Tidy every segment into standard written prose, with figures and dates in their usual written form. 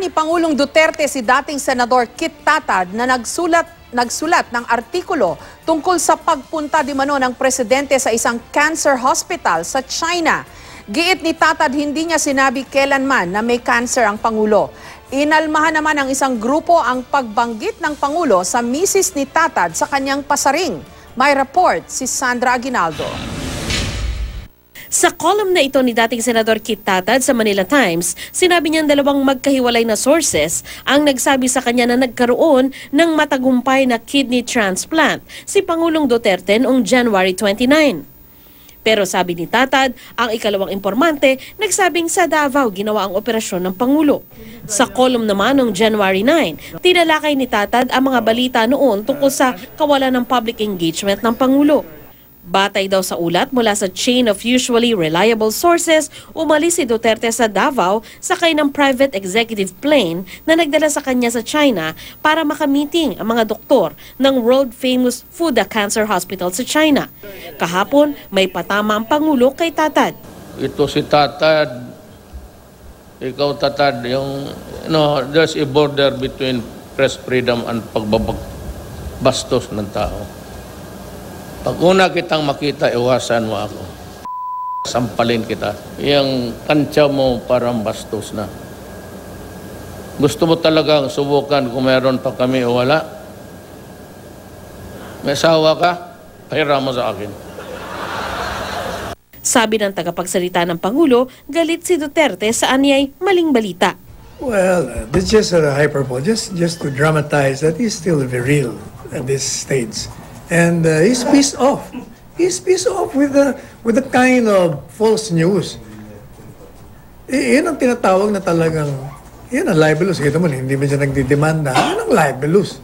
ni Pangulong Duterte si dating Senador Kit Tatad na nagsulat ng artikulo tungkol sa pagpunta di mano ng presidente sa isang cancer hospital sa China. Giit ni Tatad hindi niya sinabi kailanman na may cancer ang Pangulo. Inalmahan naman ng isang grupo ang pagbanggit ng Pangulo sa misis ni Tatad sa kanyang pasaring. May report si Sandra Aguinaldo. Sa column na ito ni dating Senador Kit Tatad sa Manila Times, sinabi niyang dalawang magkahiwalay na sources ang nagsabi sa kanya na nagkaroon ng matagumpay na kidney transplant si Pangulong Duterte noong January 29. Pero sabi ni Tatad, ang ikalawang impormante nagsabing sa Davao ginawa ang operasyon ng Pangulo. Sa column naman noong January 9, tinalakay ni Tatad ang mga balita noon tungkol sa kawalan ng public engagement ng Pangulo. Batay daw sa ulat mula sa chain of usually reliable sources, umalis si Duterte sa Davao sakay ng private executive plane na nagdala sa kanya sa China para makamiting ang mga doktor ng world-famous Fuda Cancer Hospital sa China. Kahapon, may patama ang Pangulo kay Tatad. Ito si Tatad, ikaw Tatad, there's a border between press freedom and pagbabastos ng tao. Pag una kitang makita, iwasan mo ako. Sampalin kita. Yung kantsa mo parang bastos na. Gusto mo talagang subukan kung meron pa kami o wala? May asawa ka? Pahira mo sa akin. Sabi ng tagapagsalita ng Pangulo, galit si Duterte sa anyay maling balita. Well, this is just a hyperbole, just to dramatize that he's still very real at this stage. And he's pissed off. He's pissed off with the kind of false news. Yan ang tinatawag na talagang, yan ang libelous. Kita mo, hindi ba siya nagdidemanda? Yan ang libelous.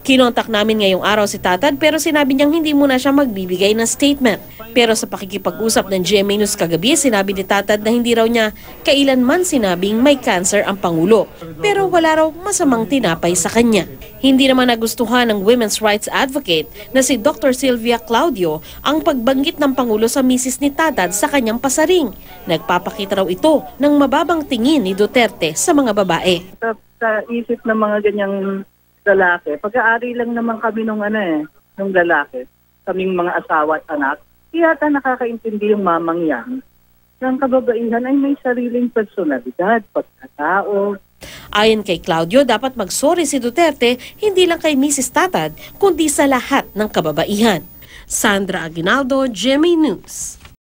Kinontak namin ngayong araw si Tatad pero sinabi niyang hindi muna siya magbibigay ng statement. Pero sa pakikipag-usap ng GMA News kagabi, sinabi ni Tatad na hindi raw niya kailanman sinabing may cancer ang Pangulo. Pero wala raw masamang tinapay sa kanya. Hindi naman nagustuhan ng women's rights advocate na si Dr. Sylvia Claudio ang pagbanggit ng Pangulo sa misis ni Tatad sa kanyang pasaring. Nagpapakita raw ito ng mababang tingin ni Duterte sa mga babae. Sa isip ng mga ganyang lalaki, pag-aari lang naman kami nung lalaki, kaming mga asawa at anak, yata nakakaintindi yung mamang yan. Ng kababaihan ay may sariling personalidad, pagkatao. Ayon kay Claudio, dapat magsorry si Duterte hindi lang kay Mrs. Tatad, kundi sa lahat ng kababaihan. Sandra Aguinaldo, GMA News.